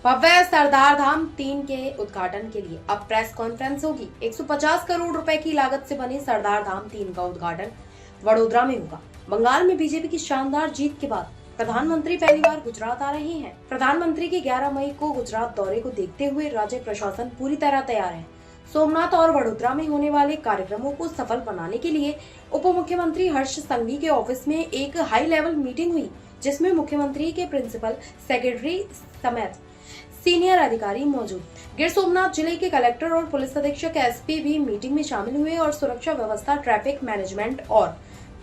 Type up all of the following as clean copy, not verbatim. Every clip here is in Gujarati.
भव्य सरदार धाम 3 के उद्घाटन के लिए अब प्रेस कॉन्फ्रेंस होगी। 150 करोड़ रुपए की लागत से बने सरदार धाम 3 का उद्घाटन वडोदरा में होगा। बंगाल में बीजेपी की शानदार जीत के बाद प्रधानमंत्री पहली बार गुजरात आ रहे हैं। प्रधानमंत्री के 11 मई को गुजरात दौरे को देखते हुए राज्य प्रशासन पूरी तरह तैयार है। सोमनाथ और वडोदरा में होने वाले कार्यक्रमों को सफल बनाने के लिए उप मुख्यमंत्री हर्ष संघवी के ऑफिस में एक हाई लेवल मीटिंग हुई, जिसमें मुख्यमंत्री के प्रिंसिपल सेक्रेटरी समेत सीनियर अधिकारी मौजूद। गिर सोमनाथ जिले के कलेक्टर और पुलिस अधीक्षक एसपी भी मीटिंग में शामिल हुए और सुरक्षा व्यवस्था, ट्रैफिक मैनेजमेंट और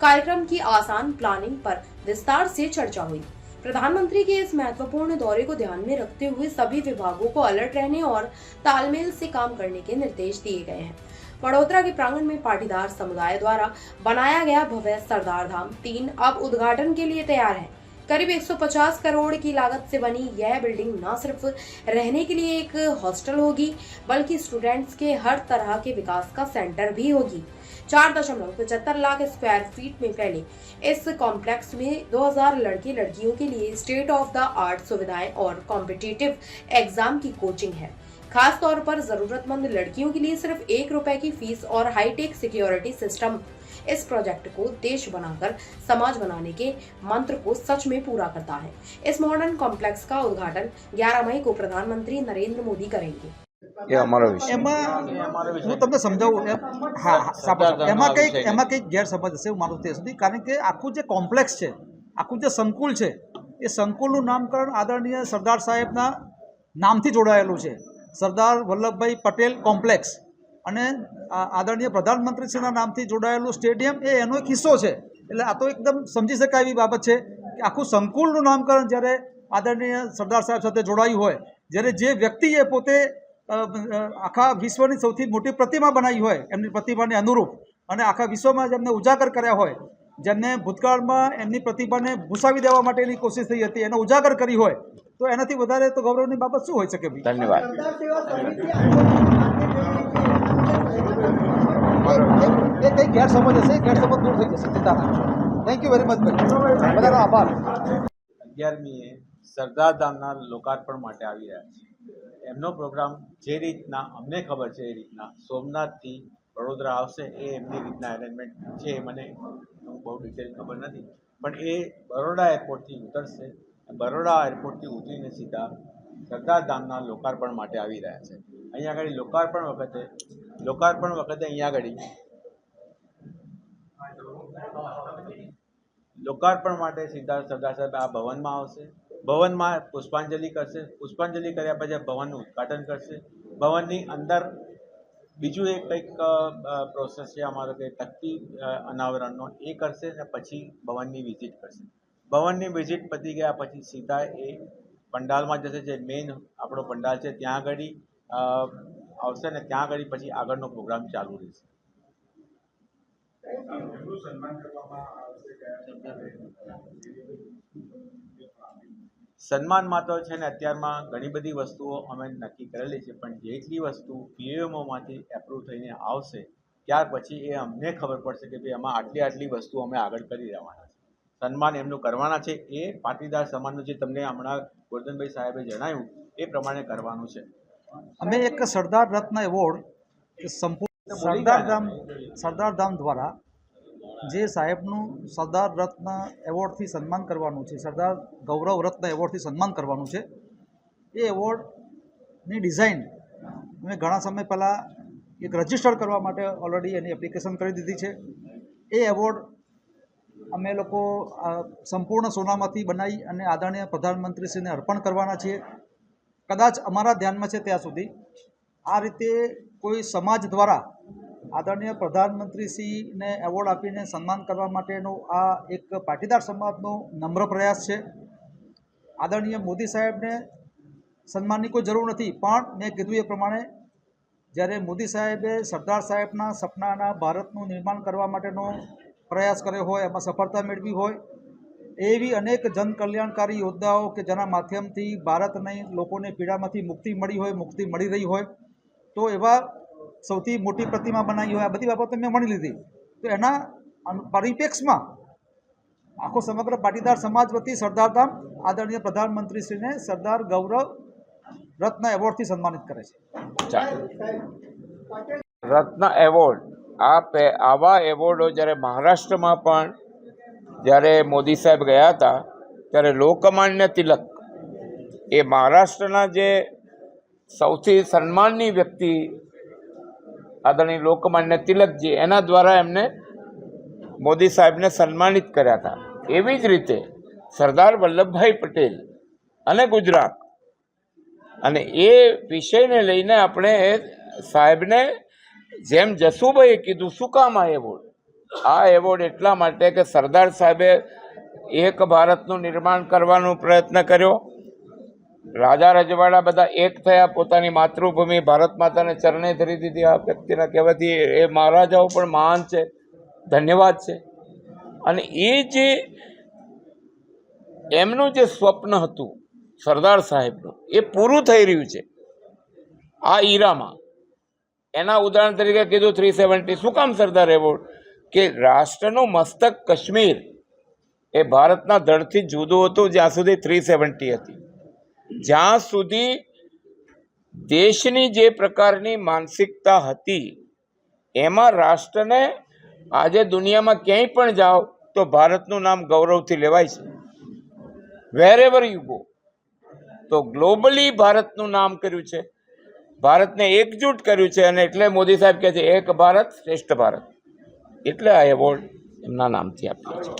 कार्यक्रम की आसान प्लानिंग पर विस्तार से चर्चा हुई। प्रधानमंत्री के इस महत्वपूर्ण दौरे को ध्यान में रखते हुए सभी विभागों को अलर्ट रहने और तालमेल से काम करने के निर्देश दिए गए हैं। वडोदरा के प्रांगण में पाटीदार समुदाय द्वारा बनाया गया भव्य सरदार धाम 3 अब उद्घाटन के लिए तैयार है। करीब 150 करोड़ की लागत से बनी यह बिल्डिंग न सिर्फ रहने के लिए एक हॉस्टल होगी, बल्कि स्टूडेंट्स के हर तरह के विकास का सेंटर भी होगी। 4.75 लाख स्क्वायर फीट में फैले इस कॉम्प्लेक्स में 2000 लड़के लड़कियों के लिए स्टेट ऑफ द आर्ट सुविधाएं और कॉम्पिटिटिव एग्जाम की कोचिंग है। खास तौर पर जरूरतमंद लड़कियों के लिए सिर्फ ₹1 की फीस और हाईटेक सिक्योरिटी सिस्टम इस प्रोजेक्ट को देश बनाकर समाज बनाने के मंत्र को सच में पूरा करता है। इस मॉडर्न कॉम्प्लेक्स का उद्घाटन 11 मई को प्रधानमंत्री नरेंद्र मोदी करेंगे। એ અમારો વિષય હું તમને સમજાવું હા સાંભળો એમાં કંઈક ગેરસમજ હશે હું માનું ત્યાં સુધી કારણ કે આખું જે કોમ્પ્લેક્સ છે આખું જે સંકુલ છે એ સંકુલનું નામકરણ આદરણીય સરદાર સાહેબના નામથી જોડાયેલું છે સરદાર વલ્લભભાઈ પટેલ કોમ્પ્લેક્સ અને આદરણીય પ્રધાનમંત્રીશ્રીના નામથી જોડાયેલું સ્ટેડિયમ એ એનો એક હિસ્સો છે એટલે આ તો એકદમ સમજી શકાય એવી બાબત છે કે આખું સંકુલનું નામકરણ જ્યારે આદરણીય સરદાર સાહેબ સાથે જોડાયું હોય જ્યારે જે વ્યક્તિએ પોતે આખા વિશ્વની સૌથી મોટી પ્રતિમા બનાવી હોય એમની પ્રતિભાને અનુરૂપ અને આખા વિશ્વમાં જેમને ઉજાગર કર્યા હોય, જેમને ભૂતકાળમાં એમની પ્રતિભાને ભૂસાવી દેવા માટેની કોશિશ થઈ હતી એને ઉજાગર કરી હોય તો એનાથી વધારે તો ગૌરવની બાબત શું હોઈ શકે? ધન્યવાદ। એ કંઈ ગેરસમજ હશે, ગેરસમજ દૂર થઈ જશે, ચિંતા ના કરો। થેન્ક યુ વેરી મચ ભાઈ, બધાનો આભાર। 11મીએ સરદાર ધામના લોકાર્પણ માટે આવી રહ્યા છે। એમનો પ્રોગ્રામ જે રીતના અમને ખબર છે એ રીતના સોમનાથથી વડોદરા આવશે એ એમની રીતના અરેન્જમેન્ટ છે। મને બહુ ડિટેલ ખબર નથી, પણ એ બરોડા એરપોર્ટથી ઉતરશે। બરોડા એરપોર્ટથી ઉતરીને સીધા સરદાર ધામના લોકાર્પણ માટે આવી રહ્યા છે। અહીંયા આગળ લોકાર્પણ વખતે અહીંયા આગળ લોકાર્પણ માટે સીધા સરદાર સાહેબ આ ભવનમાં આવશે। ભવનમાં પુષ્પાંજલિ કરશે। પુષ્પાંજલિ કર્યા પછી ભવનનું ઉદ્ઘાટન કરશે। ભવનની અંદર બીજું એક કંઈક પ્રોસેસ છે અમારો કે તકતી અનાવરણનો એ કરશે અને પછી ભવનની વિઝિટ કરશે। ભવનની વિઝિટ પતી ગયા પછી સીધા એ પંડાલમાં જશે, જે મેઇન આપણો પંડાલ છે ત્યાં આગળ આવશે ને ત્યાં આગળ પછી આગળનો પ્રોગ્રામ ચાલુ રહેશે। સન્માનમાં તો છે ને અત્યારમાં ઘણી બધી વસ્તુઓ અમે નક્કી કરેલી છે, પણ જેટલી વસ્તુ પીએમઓમાંથી એપ્રૂવ થઈને આવશે ત્યાર પછી એ અમને ખબર પડશે કે ભાઈ આમાં આટલી વસ્તુ અમે આગળ કરી રહેવાના છે। સન્માન એમનું કરવાના છે એ પાટીદાર સમાજનું જે તમને હમણાં ગોરધનભાઈ સાહેબે જણાવ્યું એ પ્રમાણે કરવાનું છે। અમે એક સરદાર રત્ન એવોર્ડ સંપૂર્ણ સરદાર ધામ દ્વારા જે સાહેબનું સરદાર રત્ન એવોર્ડથી સન્માન કરવાનું છે, સરદાર ગૌરવ રત્ન એવોર્ડથી સન્માન કરવાનું છે, એ એવોર્ડની ડિઝાઇન અમે ઘણા સમય પહેલાં એક રજિસ્ટર કરવા માટે ઓલરેડી એની એપ્લિકેશન કરી દીધી છે। એ એવોર્ડ અમે લોકો સંપૂર્ણ સોનામાંથી બનાવી અને આદરણીય પ્રધાનમંત્રીશ્રીને અર્પણ કરવાના છીએ। કદાચ અમારા ધ્યાનમાં છે ત્યાં સુધી આ રીતે કોઈ સમાજ દ્વારા આદરણીય પ્રધાનમંત્રીશ્રીને એવોર્ડ આપીને સન્માન કરવા માટેનો આ એક પાટીદાર સમાજનો નમ્ર પ્રયાસ છે। આદરણીય મોદી સાહેબને સન્માનની કોઈ જરૂર નથી, પણ મેં કીધું એ પ્રમાણે જ્યારે મોદી સાહેબે સરદાર સાહેબના સપનાના ભારતનું નિર્માણ કરવા માટેનો પ્રયાસ કર્યો હોય, એમાં સફળતા મેળવી હોય, એવી અનેક જનકલ્યાણકારી યોજનાઓ કે જેના માધ્યમથી ભારતની લોકોને પીડામાંથી મુક્તિ મળી હોય, મુક્તિ મળી રહી હોય, તો એવા સૌથી મોટી પ્રતિમા બનાવી હોય, આ બધી બાબતો મેં માની લીધી। તો એના પરિપ્રેક્ષમાં આખો સમગ્ર પાટીદાર સમાજ વતી સરદાર ધામ આદરણીય પ્રધાનમંત્રીશ્રીને સરદાર ગૌરવ રત્ન એવોર્ડથી સન્માનિત કરે છે. રત્ન એવોર્ડ આવા એવોર્ડો જ્યારે મહારાષ્ટ્રમાં પણ જ્યારે મોદી સાહેબ ગયા હતા ત્યારે લોકમાન્ય તિલક એ મહારાષ્ટ્રના જે સૌથી સન્માનની વ્યક્તિ આદરણીય લોકમાન્ય તિલકજી એના દ્વારા એમને મોદી સાહેબને સન્માનિત કર્યા હતા. એવી જ રીતે સરદાર વલ્લભભાઈ પટેલ અને ગુજરાત અને એ વિષયને લઈને આપણે સાહેબને જેમ જસુભાઈએ કીધું શું કામ આ એવોર્ડ? આ એવોર્ડ એટલા માટે કે સરદાર સાહેબે એક ભારતનું નિર્માણ કરવાનો પ્રયત્ન કર્યો. રાજા રજવાડા બધા એક થયા, પોતાની માતૃભૂમિ ભારત માતાને ચરણે ધરી દીધી. આ વ્યક્તિના કહેવાથી એ મહારાજાઓ પણ મહાન છે, ધન્યવાદ છે. અને એ જે એમનું જે સ્વપ્ન હતું સરદાર સાહેબનું એ પૂરું થઈ રહ્યું છે આ ઈરામાં. એના ઉદાહરણ તરીકે કીધું 370. શું કામ સરદાર એવોર્ડ? કે રાષ્ટ્રનું મસ્તક કાશ્મીર એ ભારતના ધડથી જુદું હતું જ્યાં સુધી 370 હતી. જ્યાં સુધી દેશની જે પ્રકારની માનસિકતા હતી એમાં રાષ્ટ્રને આજે દુનિયામાં ક્યાંય પણ જાઓ તો ભારતનું નામ ગૌરવથી લેવાય છે. વેરેવર યુ ગો. તો ગ્લોબલી ભારતનું નામ કર્યું છે, ભારતને એકજૂટ કર્યું છે. અને એટલે મોદી સાહેબ કહે છે એક ભારત શ્રેષ્ઠ ભારત. એટલે આ એવોર્ડ એમના નામથી આપ્યો છે.